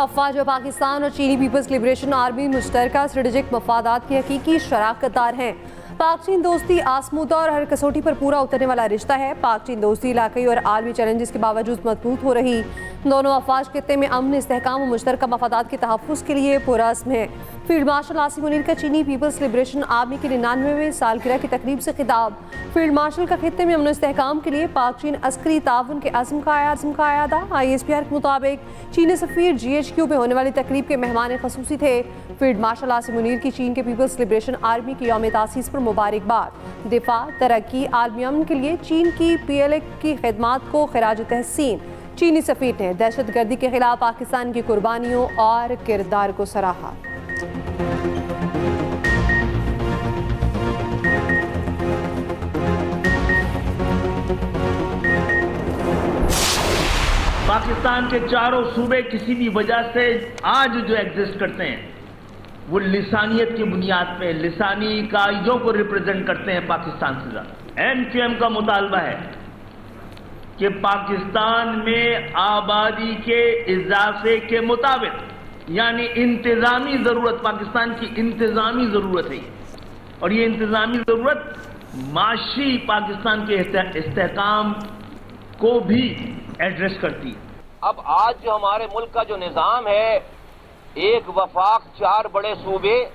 अफवाज पाकिस्तान और चीनी peoples liberation army मुश्तरका strategic मफादात की हकीकी शराकतदार हैं। पाक चीन दोस्ती आसमूदा और हर कसौटी पर पूरा उतरने वाला रिश्ता है। पाक चीन दोस्ती इलाकई और आलमी चैलेंजेस के बावजूद मजबूत हो रही। दोनों अफवाज खित्ते में अमन, इस्तेहकाम और मुश्तरका मफादात के तहफ़्फ़ुज़ के लिए पुरअज़्म है। फील्ड मार्शल आसिम मुनीर का चीनी पीपल्स लिबरेशन आर्मी की 99वें सालगिरह की तकरीब से खिताब। फील्ड मार्शल का खित्ते में अमन इस्तेहकाम के लिए पाक चीन अस्करी ताउन के अज़्म का आयादा। ISPR के मुताबिक चीनी सफ़ीर GHQ में होने वाली तकरीब के मेहमान ख़ुसूसी थे। फील्ड मार्शल आसिम मुनीर की चीन के पीपल्स लिबरेशन आर्मी की यौम तासीस पर मुबारकबाद। दिफा, तरक्की, आलमी अमन के लिए चीन की PLA की खिदमात को खिराज तहसीन। चीनी सफ़ीर ने दहशत गर्दी के खिलाफ पाकिस्तान की कुर्बानियों और किरदार को सराहा। पाकिस्तान के चारों सूबे किसी भी वजह से आज जो एग्जिस्ट करते हैं वो लिसानियत की बुनियाद पे लिसानी कायदों को रिप्रेजेंट करते हैं पाकिस्तान से ज्यादा। MQM का मुतालबा है कि पाकिस्तान में आबादी के इजाफे के मुताबिक यानी इंतजामी जरूरत, पाकिस्तान की इंतजामी जरूरत है और ये इंतजामी जरूरत माशी पाकिस्तान के इस्तेहकाम को भी एड्रेस करती है। अब आज जो हमारे मुल्क का जो निज़ाम है, एक वफाक चार बड़े सूबे,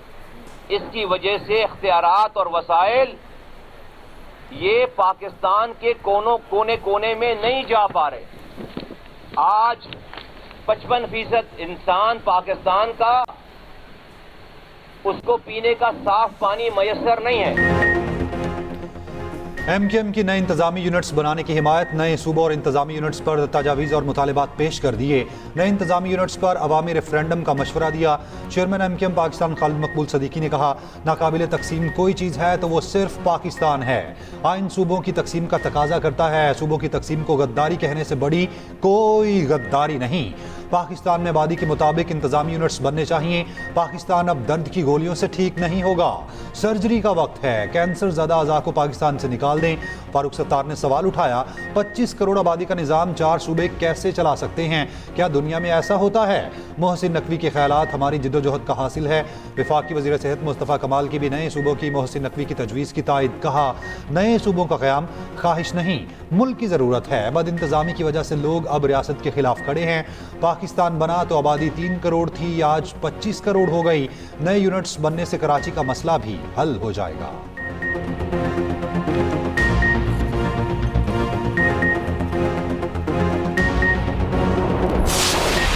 इसकी वजह से इख्तियारात और वसाइल ये पाकिस्तान के कोने में नहीं जा पा रहे। आज 55% इंसान पाकिस्तान का उसको पीने का साफ पानी मयसर नहीं है। MQM की नए इंतजामी यूनिट्स बनाने की हिमायत। नए सूबों और इंतजामी यूनिट्स पर तजावीज़ और मुतालिबात पेश कर दिए। नए इंतजामी यूनिट्स पर अवामी रेफरेंडम का मशवरा दिया। चेयरमैन MQM पाकिस्तान खालिद मकबूल सदीकी ने कहा, नाकाबिले तकसीम कोई चीज़ है तो वो सिर्फ पाकिस्तान है। आइन सूबों की तकसीम का तकाजा करता है। सूबों की तकसीम को गद्दारी कहने से बड़ी कोई गद्दारी नहीं। पाकिस्तान में आबादी के मुताबिक इंतजामी यूनिट्स बनने चाहिए। पाकिस्तान अब दर्द की गोलियों से ठीक नहीं होगा, सर्जरी का वक्त है। कैंसर ज़्यादा अज़ा को पाकिस्तान से निकाल दें। फारूक सत्तार ने सवाल उठाया, 25 करोड़ आबादी का निज़ाम 4 सूबे कैसे चला सकते हैं? क्या दुनिया में ऐसा होता है? मोहसिन नकवी के ख्यालात हमारी जिद्दोजहद का हासिल है। वफाकी वज़ीर सेहत मुस्तफ़ा कमाल की भी नए सूबों की मोहसिन नकवी की तजवीज़ की तायद। कहा, नए सूबों का क़याम ख्वाहिश नहीं, मुल्क की ज़रूरत है। बद इंतज़ामी की वजह से लोग अब रियासत के खिलाफ खड़े हैं। पाकिस्तान बना तो आबादी 3 करोड़ थी, आज 25 करोड़ हो गई। नए यूनिट्स बनने से कराची का मसला भी हल हो जाएगा।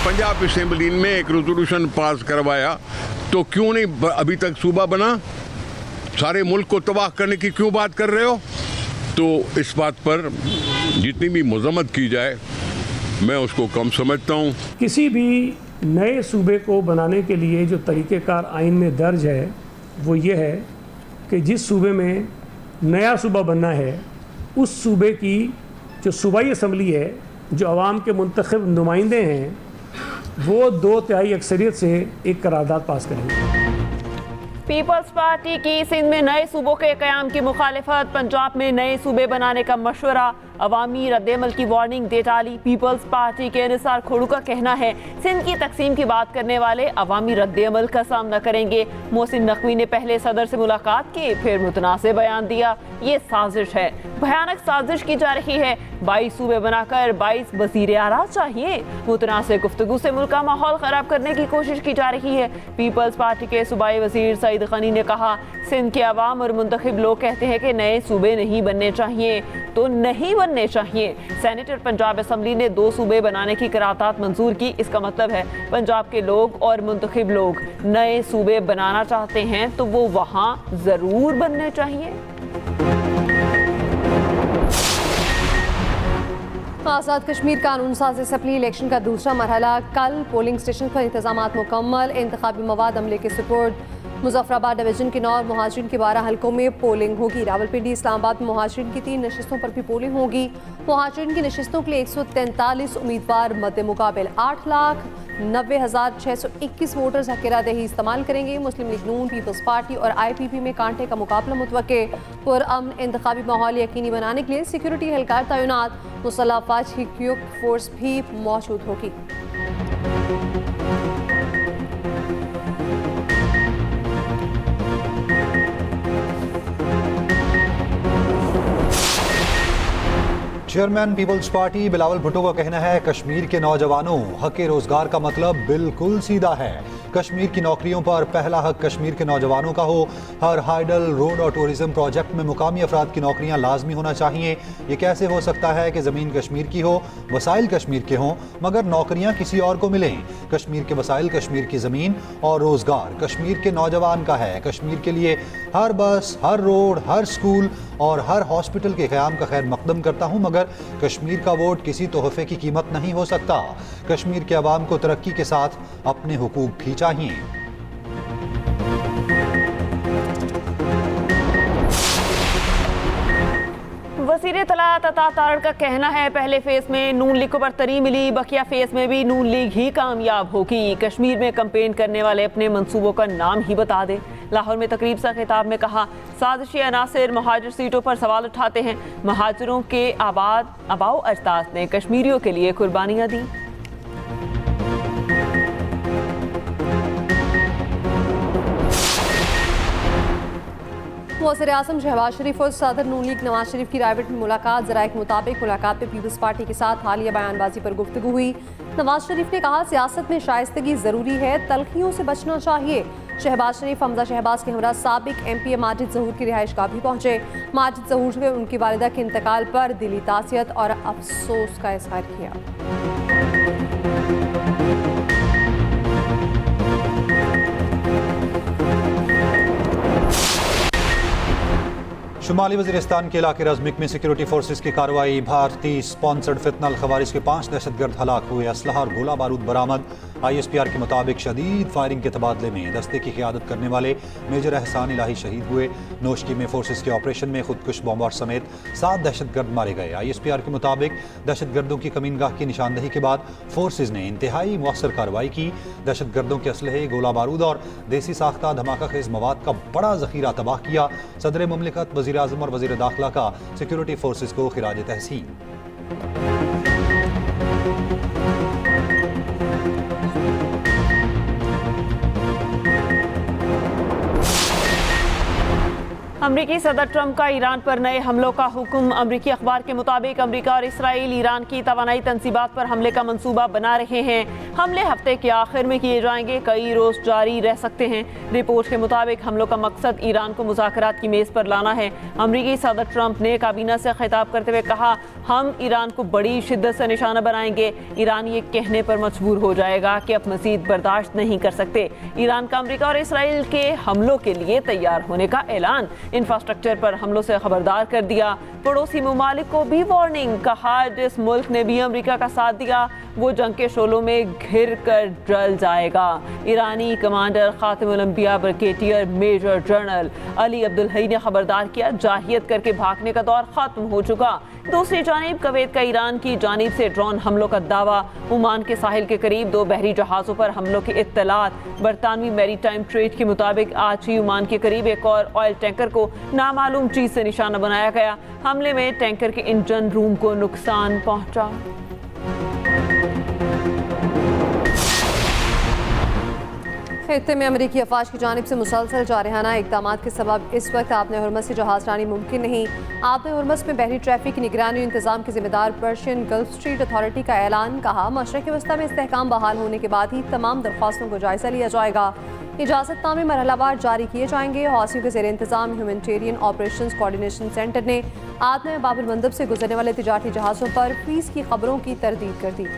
पंजाब असेंबली में एक रेजोल्यूशन पास करवाया तो क्यों नहीं अभी तक सूबा बना? सारे मुल्क को तबाह करने की क्यों बात कर रहे हो? तो इस बात पर जितनी भी मजम्मत की जाए मैं उसको कम समझता हूँ। किसी भी नए सूबे को बनाने के लिए जो तरीक़ेकार आइन में दर्ज है वो ये है कि जिस सूबे में नया सूबा बनना है उस सूबे की जो सूबाई असम्बली है, जो अवाम के मुंतखब नुमाइंदे हैं, वो 2/3 अक्सरियत से एक करारदाद पास करेंगे। पीपल्स पार्टी की सिंध में नए सूबों के क़याम की मुखालिफत। पंजाब में नए सूबे बनाने का मशवरा, अवामी रद्देमल की वार्निंग दे डाली। पीपल्स पार्टी के निसार खोड़ू का कहना है, सिंध की तकसीम की बात करने वाले अवामी रद्देमल का सामना करेंगे। मोहसिन नकवी ने पहले सदर से मुलाकात की, फिर मुतनाज़ बयान दिया। ये साजिश है, भयानक साजिश की जा रही है। 22 सूबे बनाकर 22 वज़ीर आला चाहिए। मुतनाज़ गुफ्तगू से मुल्क का माहौल ख़राब करने की कोशिश की जा रही है। पीपल्स पार्टी के सूबाई वज़ीर सईद गनी ने कहा, सिंध के अवाम और मुंतखब लोग कहते हैं कि नए सूबे नहीं बनने चाहिए तो नहीं बनने चाहिए। सेनेटर पंजाब असम्बली ने 2 सूबे बनाने की करारदाद मंजूर की। इसका मतलब है पंजाब के लोग और मुंतखब लोग नए सूबे बनाना चाहते हैं तो वो वहाँ ज़रूर बनने चाहिए। आज़ाद कश्मीर कानून साज़ असम्बली इलेक्शन का दूसरा मरहला कल। पोलिंग स्टेशन पर इंतजामात मुकम्मल। इंतखाबी मवाद अमले के सुपुर्द। मुजफ्फराबाद डिवीजन के 9 और मुहाजिरीन के 12 हलकों में पोलिंग होगी। रावलपिंडी इस्लामाबाद में मुहाजिरीन की 3 नशिस्तों पर भी पोलिंग होगी। मुहाजिरीन की नशिस्तों के लिए 143 उम्मीदवार मद्दे मुकाबिल 8,90,621 वोटर्स हक़-ए-राह-दही इस्तेमाल करेंगे। मुस्लिम लीग नून, पीपल्स पार्टी और IPP में कांटे का मुकाबला मुतवक्के। पुरअमन इंतखाबी माहौल यकीनी बनाने के लिए सिक्योरिटी एहलकार तैनात। मुसल्लह अफवाज की क्विक फोर्स भी मौजूद होगी। Chairman peoples party Bilawal Bhutto का कहना है, कश्मीर के नौजवानों, हक रोजगार का मतलब बिल्कुल सीधा है। कश्मीर की नौकरियों पर पहला हक कश्मीर के नौजवानों का हो। हर हाइडल, रोड और टूरिज्म प्रोजेक्ट में मुकामी अफराद की नौकरियां लाजमी होना चाहिए। ये कैसे हो सकता है कि ज़मीन कश्मीर की हो, वसाइल कश्मीर के हों, मगर नौकरियां किसी और को मिलें? कश्मीर के वसाइल, कश्मीर की ज़मीन और रोज़गार कश्मीर के नौजवान का है। कश्मीर के लिए हर बस, हर रोड, हर स्कूल और हर हॉस्पिटल के क़याम का खैर मकदम करता हूँ, मगर कश्मीर का वोट किसी तोहफे की कीमत नहीं हो सकता। कश्मीर के अवाम को तरक्की के साथ अपने हुकूक भी चाहिए। वज़ीर इत्तलात अता तारड़ का कहना है, पहले फेज में नून लीग को बरतरी मिली, बकिया फेज में भी नून लीग ही कामयाब होगी। कश्मीर में कैंपेन करने वाले अपने मंसूबों का नाम ही बता दें। लाहौर में तकरीब से खिताब में कहा, साजिशी अनासिर महाजिर सीटों पर सवाल उठाते हैं। महाजिरों के आबाओ अजदाद ने कश्मीरियों के लिए कुर्बानियाँ दी। वज़ीर आज़म शहबाज शरीफ और सदर नून लीग नवाज शरीफ की रायबरेली में मुलाकात। ज़राए के मुताबिक मुलाकात में पीपल्स पार्टी के साथ हालिया बयानबाजी पर गुफ्तगू हुई। नवाज शरीफ ने कहा, सियासत में शाइस्तगी ज़रूरी है, तलखियों से बचना चाहिए। शहबाज शरीफ हमजा शहबाज के हमरा साबिक MP माजिद ज़हूर की रिहाइश गाह भी पहुंचे। माजिद ज़हूर ने उनकी वालिदा के इंतकाल पर दिली तासियत और अफसोस का इजहार किया। शुमाली वज़ीरिस्तान के इलाके रज़मिक में सिक्योरिटी फोर्सेस की कार्रवाई। भारतीय स्पॉन्सर्ड फितनल खवारिज के 5 दहशतगर्द हलाक हुए। असलहा और गोला बारूद बरामद। ISPR के मुताबिक शदीद फायरिंग के तबादले में दस्ते की क़यादत करने वाले मेजर एहसान इलाही शहीद हुए। नोशकी में फोर्सेस के ऑपरेशन में खुदकुश बॉम्बार समेत 7 दहशतगर्द मारे गए। ISPR के मुताबिक दहशतगर्दों की कमीनगाह की निशानदही के बाद फोर्सेस ने इंतहाई मौसर कार्रवाई की। दहशतगर्दों के असलहे, गोला बारूद और देसी साख्ता धमाका खेज मवाद का बड़ा जखीरा तबाह किया। सदर मुमलिकत, वज़ीर आज़म और वज़ीर दाखिला का सिक्योरिटी फोर्सेस को खिराज तहसीन। अमरीकी सदर ट्रंप का ईरान पर नए हमलों का हुक्म। अमरीकी अखबार के मुताबिक अमरीका और इसराइल ईरान की तवानाई तंसीबात पर हमले का मंसूबा बना रहे हैं। हमले हफ्ते के आखिर में किए जाएंगे, कई रोज जारी रह सकते हैं। रिपोर्ट के मुताबिक हमलों का मकसद ईरान को मुज़ाकरात की मेज़ पर लाना है। अमरीकी सदर ट्रंप ने काबीना से खिताब करते हुए कहा, हम ईरान को बड़ी शिद्दत से निशाना बनाएंगे। ईरान ये कहने पर मजबूर हो जाएगा कि अब मज़ीद बर्दाश्त नहीं कर सकते। ईरान का अमरीका और इसराइल के हमलों के लिए तैयार होने का ऐलान। इंफ्रास्ट्रक्चर पर हमलों से खबरदार कर दिया। पड़ोसी ममालिक को भी वार्निंग। कहा, जिस मुल्क ने भी अमरीका का साथ दिया वो जंग के शोलों में घिर कर जल जाएगा। ईरानी कमांडर खातिमुल अंबिया brigadier major general Ali Abdul Hai ने खबरदार किया, जाहियत करके भागने का दौर खत्म हो चुका। दूसरी जानिब कवैत का ईरान की जानिब से ड्रोन हमलों का दावा। ओमान के साहिल के करीब 2 बहरी जहाज़ों पर हमलों की इत्तलात। बरतानवी मैरीटाइम ट्रेड के मुताबिक आज ही ओमान के करीब एक और ऑयल टैंकर को नामालूम चीज से निशाना बनाया गया। हमले में टैंकर के इंजन रूम को नुकसान पहुंचा। खित्ते में अमरीकी अफवाज की जानिब से मुसलसल जारहाना इक़दाम के सबब इस वक्त आबने हुर्मस से जहाज़रानी मुमकिन नहीं। आबने हुर्मस में बहरी ट्रैफिक की निगरानी और इंतजाम के जिम्मेदार पर्शियन गल्फ स्ट्रीट अथॉरिटी का ऐलान। कहा, मशरक़ वस्ता में इस्तेहकाम बहाल होने के बाद ही तमाम दरख्वास्तों को जायजा लिया जाएगा। इजाज़तनामे मरहलावार जारी किए जाएंगे। हौसियों के ज़ेर इंतजाम ह्यूमैनिटेरियन ऑपरेशंस कोऑर्डिनेशन सेंटर ने आदम बाबुल मंदब से गुजरने वाले तिजारती जहाज़ों पर फीस की खबरों की तरदीद कर दी।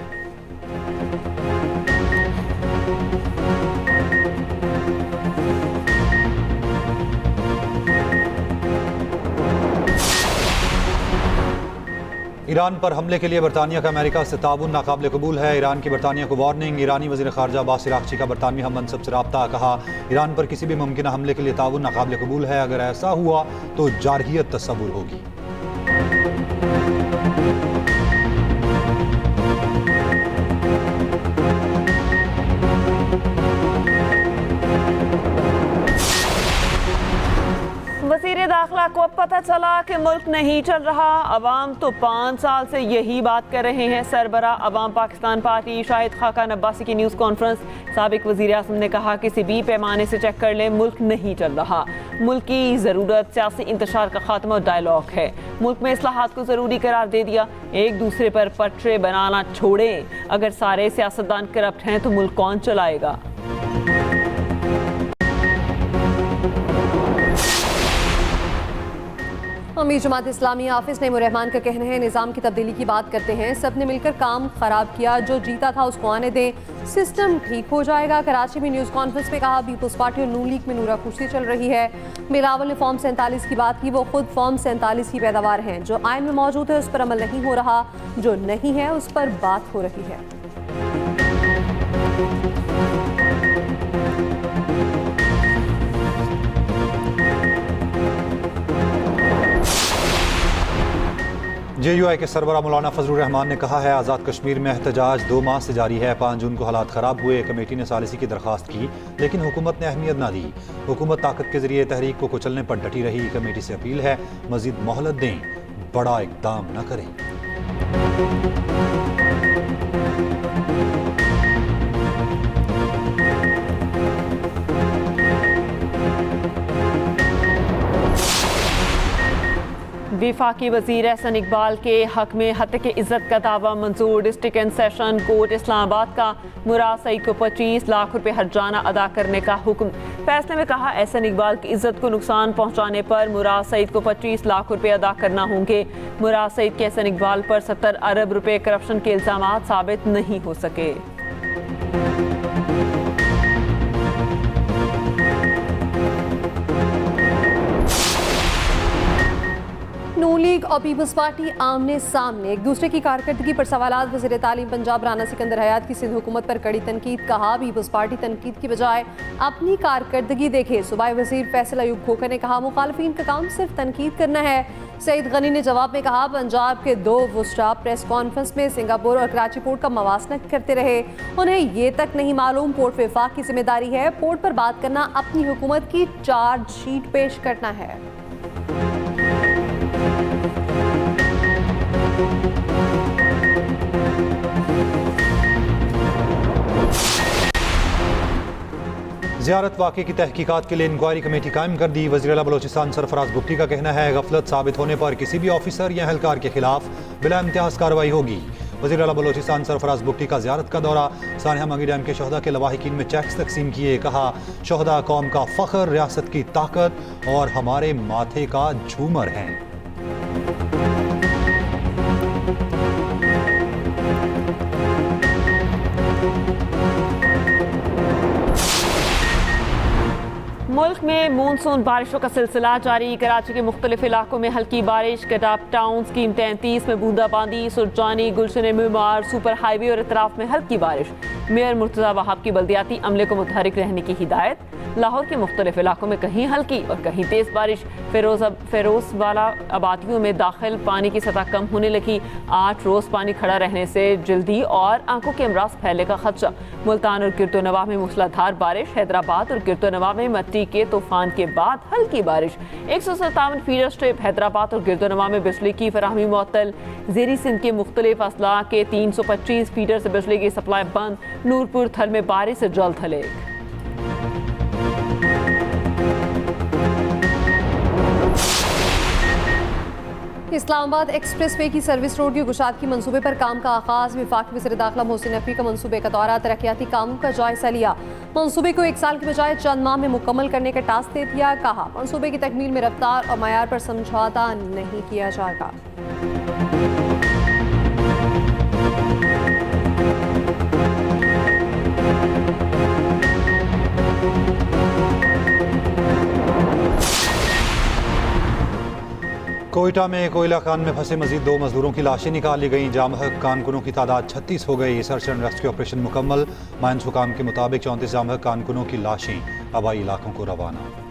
ईरान पर हमले के लिए बरतानिया का अमेरिका से ताउन नाकाबिल कबूल है। ईरान की बरतानिया को वार्निंग। ईरानी वज़ीर ख़ारजा अब्बास इराक़ची का बरतानवी हम मनसब से रब्ता। कहा, ईरान पर किसी भी मुमकिन हमले के लिए ताउन नाकाबिल कबूल है। अगर ऐसा हुआ तो जारहियत तस्वुर होगी। वज़ीर दाखिला जनता को अब पता चला कि मुल्क नहीं चल रहा। अवाम तो 5 साल से यही बात कर रहे हैं। सरबरा अवाम पाकिस्तान पार्टी शाहिद खाकान अब्बासी की न्यूज़ कॉन्फ्रेंस। साबिक वज़ीर आज़म ने कहा किसी भी पैमाने से चेक कर लें, मुल्क नहीं चल रहा। मुल्क की ज़रूरत सियासी इंतशार का खात्मा और डायलॉग है। मुल्क में इस्लाहात को ज़रूरी करार दे दिया। एक दूसरे पर पटरे बनाना छोड़ें। अगर सारे सियासतदान करप्ट हैं तो मुल्क कौन चलाएगा। अमीर जमात इस्लामी हाफिज नईमुर रहमान का कहना है निज़ाम की तब्दीली की बात करते हैं, सब ने मिलकर काम खराब किया, जो जीता था उसको आने दें, सिस्टम ठीक हो जाएगा। कराची में न्यूज़ कॉन्फ्रेंस में कहा पीपल्स पार्टी और नून लीग में नूरा कुश्ती चल रही है। बिलावल ने फॉर्म 47 की बात की, वो खुद फॉर्म 47 की पैदावार हैं, जो आइन में मौजूद है उस पर अमल नहीं हो रहा, जो नहीं है उस पर बात हो रही है। JUI के सरबरा मौलाना फजलुर रहमान ने कहा है आज़ाद कश्मीर में एहतजाज 2 माह से जारी है। 5 जून को हालात ख़राब हुए, कमेटी ने सालिसी की दरख्वास्त की लेकिन हुकूमत ने अहमियत ना दी। हुकूमत ताकत के जरिए तहरीक को कुचलने पर डटी रही। कमेटी से अपील है मजीद मोहलत दें, बड़ा इक़दाम न करें। वफाकी वज़ीर एहसन इकबाल के हक में हत्या इज़्ज़त का दावा मंजूर। District and session court Islamabad का मुराद सईद को 25 लाख रुपए हर्जाना अदा करने का हुक्म। फैसले में कहा एहसन इकबाल की इज़्ज़त को नुकसान पहुंचाने पर मुराद सईद को 25 लाख रुपए अदा करना होंगे। मुराद सईद के एहसन इकबाल पर 70 अरब रुपए करप्शन के इल्ज़ामात साबित नहीं हो सके। नून लीग और पीपल्स पार्टी आमने सामने, एक दूसरे की कारकर्दगी पर सवालात। वज़ीर तालीम पंजाब राना सिकंदर हयात की सिंध हुकूमत पर कड़ी तनकीद। कहा पीपल्स पार्टी तनकीद की बजाय अपनी कारकर्दगी देखे। सूबाई वज़ीर फैसल अयूब खोखर ने कहा मुखालफीन का काम सिर्फ तनकीद करना है। सईद गनी ने जवाब में कहा पंजाब के 2 वुस्टा प्रेस कॉन्फ्रेंस में सिंगापुर और कराची पोर्ट का मवासना करते रहे, उन्हें ये तक नहीं मालूम पोर्ट विफाक की जिम्मेदारी है। पोर्ट पर बात करना अपनी हुकूमत की चार्जशीट पेश करना है। ज़ियारत वाक़े की तहकीकात के लिए इंक्वायरी कमेटी कायम कर दी। वज़ीर आला बलोचिस्तान सरफराज बुगटी का कहना है गफलत साबित होने पर किसी भी ऑफिसर या एहलकार के खिलाफ बिला इम्तियाज़ कार्रवाई होगी। वज़ीर आला बलोचिस्तान सरफराज बुगटी का ज़ियारत का दौरा। सानिया मांगी डैम के शहदा के लवाहिकीन में चेक्स तकसीम किए। कहा शहदा कौम का फ़ख्र, रियासत की ताकत और हमारे माथे का झूमर हैं। मुल्क में मानसून बारिशों का सिलसिला जारी। कराची के मुख्तलिफ इलाकों में हल्की बारिश। गडाप टाउन स्कीम 33 में बूंदाबांदी। सुरजानी, गुलशन मीमार, सुपर हाईवे और इतराफ में हल्की बारिश। मेयर मुर्तज़ा वहाब की बल्दियाती अमले को मुतहरिक रहने की हिदायत। लाहौर के मुख्तलिफ इलाकों में कहीं हल्की और कहीं तेज़ बारिश। फिरोजवाला आबादियों में दाखिल पानी की सतह कम होने लगी। 8 रोज़ पानी खड़ा रहने से जल्दी और आंखों के अमराज फैलने का खदशा। मुल्तान और गिरदोनवा में मूसलाधार बारिश। हैदराबाद और गिरदोनवा में मट्टी के तूफान के बाद हल्की बारिश। 157 फीडर स्ट्रिप। हैदराबाद और गिरदोनवा में बिजली की फराहमी मुअत्तल। ज़ेरी सिंध के मुख्तलिफ अजला के 325 फीडर से बिजली की सप्लाई बंद। नूरपुर थल में बारिश से जल्द हलेक। इस्लामाबाद एक्सप्रेस वे की सर्विस रोड की गुशात की मंसूबे पर काम का आगाज। वफाकी वज़ीर दाखिला मोहसिन नकवी का मंसूबे का दौरा। तरक्याती कामों का जायजा लिया। मंसूबे को 1 साल के बजाय चंद माह में मुकम्मल करने का टास्क दे दिया। कहा मंसूबे की तकमील में रफ्तार और मयार पर समझौता नहीं किया जाएगा। कोयटा में कोयला खान में फंसे मजीद 2 मजदूरों की लाशें निकाली गईं। जामहक कारकुनों की तादाद 36 हो गई। सर्च एंड रेस्क्यू ऑपरेशन मुकम्मल। माइंस हुकाम के मुताबिक 34 जामहक कारकुनों की लाशें आबाई इलाकों को रवाना।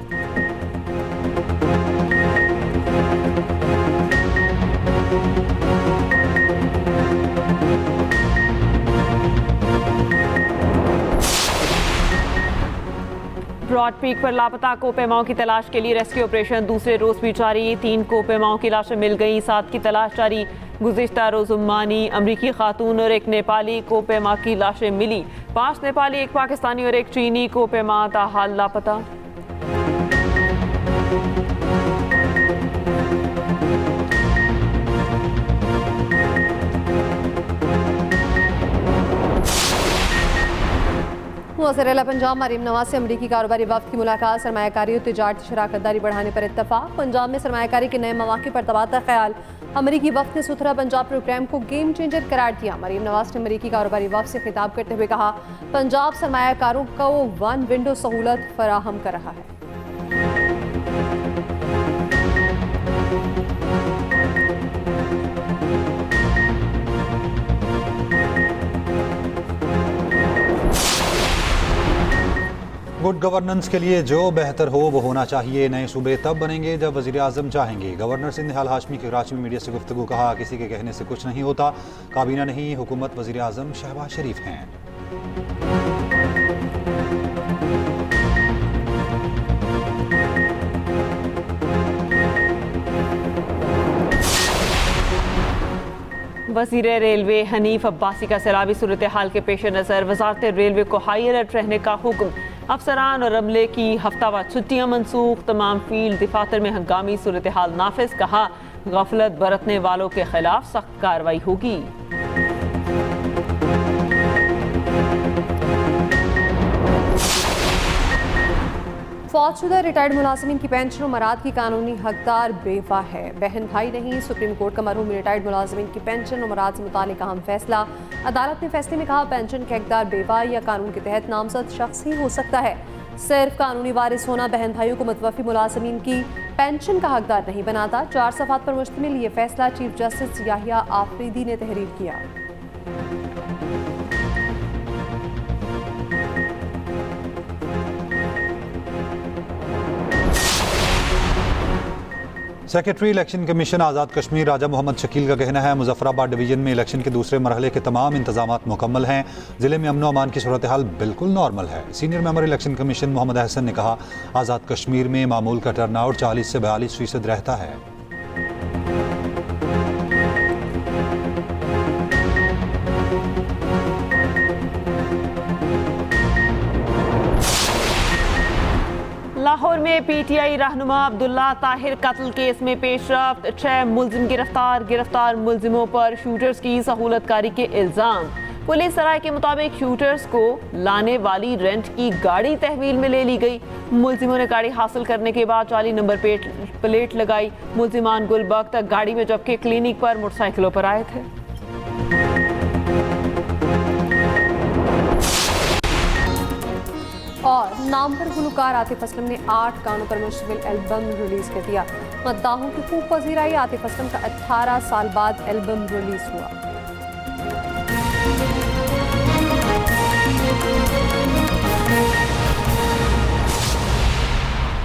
ब्रॉड पीक पर लापता कोपेमाओं की तलाश के लिए रेस्क्यू ऑपरेशन दूसरे रोज भी जारी। 3 कोपेमाओं की लाशें मिल गई, 7 की तलाश जारी। गुज़िश्ता रोज उम्मानी, अमरीकी खातून और एक नेपाली कोपेमा की लाशें मिली। 5 नेपाली, 1 पाकिस्तानी और 1 चीनी कोपेमा ताहाल लापता। वज़ीर-ए-आला पंजाब मरीम नवाज से अमरीकी कारोबारी वफ़द की मुलाकात। सरमायाकारी और तिजारती शराकतदारी बढ़ाने पर इत्तफाक। पंजाब में सरमायाकारी के नए मौक़े पर तबादला ख्याल। अमरीकी वफ़द ने सुथरा पंजाब प्रोग्राम को गेम चेंजर करार दिया। मरीम नवाज ने अमरीकी कारोबारी वफ़द से खिताब करते हुए कहा, पंजाब सरमायाकारों को 1 विंडो सहूलत फराहम कर रहा है। गुड गवर्नेंस के लिए जो बेहतर हो वो होना चाहिए। नए सूबे तब बनेंगे जब वज़ीर आज़म चाहेंगे। गवर्नर सिंध निहाल हाशमी की कराची में मीडिया से गुफ्तगू। कहा, किसी के कहने से कुछ नहीं होता। काबीना नहीं, हुकूमत वज़ीर आज़म शहबाज शरीफ हैं। वज़ीर रेलवे हनीफ अब्बासी का सैलाबी सूरत हाल के पेश नज़र वज़ारत रेलवे को हाई अलर्ट रहने का हुक्म। अफसरान और अमले की हफ्तावार छुट्टियां मनसूख। तमाम फील्ड दफातर में हंगामी सूरत हाल नाफिज। कहा, गफलत बरतने वालों के खिलाफ सख्त कार्रवाई होगी। फौजशुदा रिटायर्ड मुलाजिमीन की पेंशन और मराद की कानूनी हकदार बेवा है, बहन भाई नहीं। सुप्रीम कोर्ट का मरहूम रिटायर्ड मुलाजिमीन की पेंशन और मराद से मुतालिक अहम फैसला। अदालत ने फैसले में कहा, पेंशन के हकदार बेवा या कानून के तहत नामजद शख्स ही हो सकता है। सिर्फ कानूनी वारिस होना बहन भाइयों को मुतवफ़ी मुलाजिमीन की पेंशन का हकदार नहीं बनाता। 4 सफ़ात पर मुश्तमिल ये फैसला चीफ जस्टिस याहिया आफरीदी ने तहरीर किया। Secretary election commission Azad Kashmir राजा मोहम्मद शकील का कहना है, मुजफ्फराबाद डिवीजन में इलेक्शन के दूसरे मरहले के तमाम इंतजामात मुकम्मल हैं। ज़िले में अमन व अमान की सूरत हाल बिल्कुल नॉर्मल है। Senior member election commission Mohammad Ahsan ने कहा, आज़ाद कश्मीर में मामूल का टर्नआउट 40 से 42% रहता है। लाहौर में पीटीआई रहनुमा अब्दुल्ला ताहिर कत्ल केस में पेशरफ्त। 6 मुल्जिम गिरफ्तार मुल्जिमों पर शूटर्स की सहूलतकारी के इल्ज़ाम। पुलिस सराय के मुताबिक शूटर्स को लाने वाली रेंट की गाड़ी तहवील में ले ली गई। मुल्जिमों ने गाड़ी हासिल करने के बाद 40 नंबर प्लेट लगाई। मुल्जिमान गुलबख्त गाड़ी में जबकि क्लिनिक पर मोटरसाइकिलों पर आए थे। और नामवर गुलकार आतिफ असलम ने 8 गानों पर मुश्तमिल एल्बम रिलीज कर दिया। मद्दाहों की खूब पजीराई। आतिफ असलम का 18 साल बाद एल्बम रिलीज हुआ।